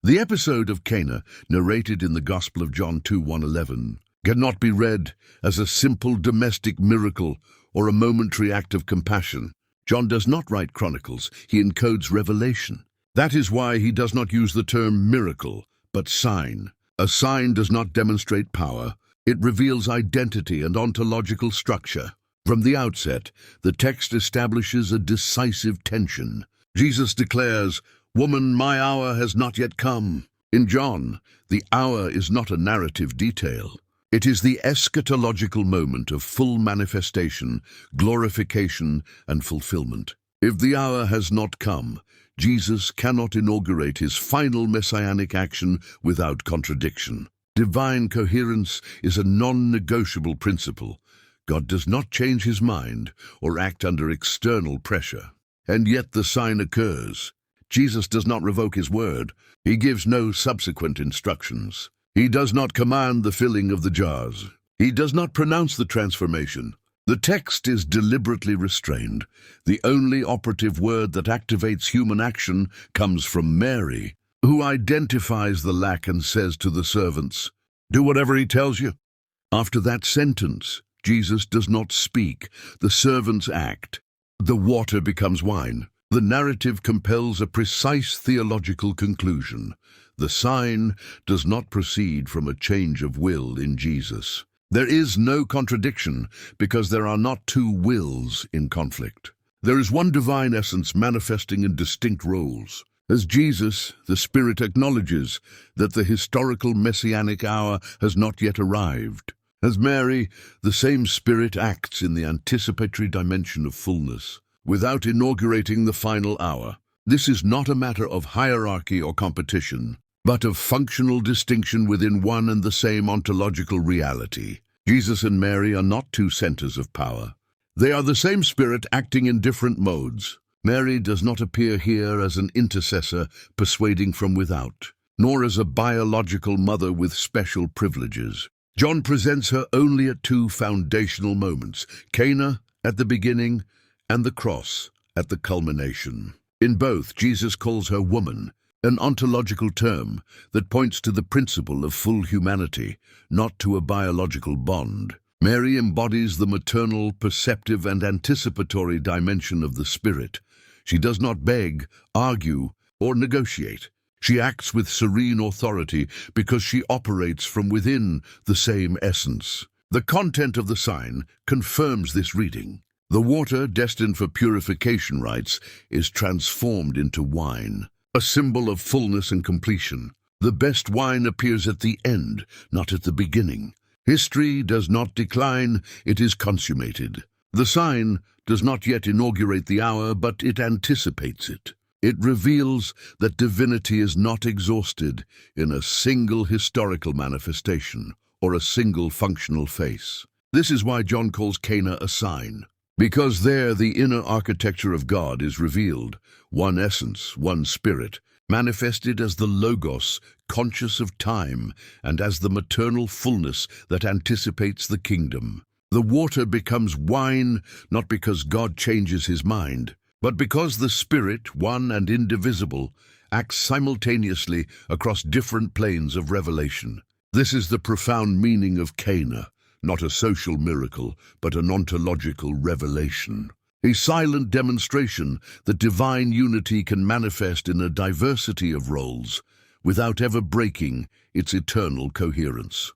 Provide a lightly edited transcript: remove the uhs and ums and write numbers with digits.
The episode of Cana, narrated in the Gospel of John 2:1-11, cannot be read as a simple domestic miracle or a momentary act of compassion. John does not write chronicles, he encodes revelation. That is why he does not use the term miracle, but sign. A sign does not demonstrate power, it reveals identity and ontological structure. From the outset, the text establishes a decisive tension. Jesus declares, "Woman, my hour has not yet come." In John, the hour is not a narrative detail. It is the eschatological moment of full manifestation, glorification, and fulfillment. If the hour has not come, Jesus cannot inaugurate his final messianic action without contradiction. Divine coherence is a non-negotiable principle. God does not change his mind or act under external pressure. And yet the sign occurs. Jesus does not revoke his word. He gives no subsequent instructions. He does not command the filling of the jars. He does not pronounce the transformation. The text is deliberately restrained. The only operative word that activates human action comes from Mary, who identifies the lack and says to the servants, "Do whatever he tells you." After that sentence, Jesus does not speak. The servants act. The water becomes wine. The narrative compels a precise theological conclusion. The sign does not proceed from a change of will in Jesus. There is no contradiction because there are not two wills in conflict. There is one divine essence manifesting in distinct roles. As Jesus, the Spirit acknowledges that the historical messianic hour has not yet arrived. As Mary, the same Spirit acts in the anticipatory dimension of fullness, without inaugurating the final hour. This is not a matter of hierarchy or competition, but of functional distinction within one and the same ontological reality. Jesus and Mary are not two centers of power. They are the same Spirit acting in different modes. Mary does not appear here as an intercessor persuading from without, nor as a biological mother with special privileges. John presents her only at two foundational moments, Cana at the beginning and the cross at the culmination. In both, Jesus calls her woman, an ontological term that points to the principle of full humanity, not to a biological bond. Mary embodies the maternal, perceptive, and anticipatory dimension of the Spirit. She does not beg, argue, or negotiate. She acts with serene authority because she operates from within the same essence. The content of the sign confirms this reading. The water, destined for purification rites, is transformed into wine, a symbol of fullness and completion. The best wine appears at the end, not at the beginning. History does not decline, it is consummated. The sign does not yet inaugurate the hour, but it anticipates it. It reveals that divinity is not exhausted in a single historical manifestation or a single functional face. This is why John calls Cana a sign. Because there the inner architecture of God is revealed, one essence, one Spirit, manifested as the Logos, conscious of time, and as the maternal fullness that anticipates the kingdom. The water becomes wine not because God changes his mind, but because the Spirit, one and indivisible, acts simultaneously across different planes of revelation. This is the profound meaning of Cana. Not a social miracle, but an ontological revelation. A silent demonstration that divine unity can manifest in a diversity of roles without ever breaking its eternal coherence.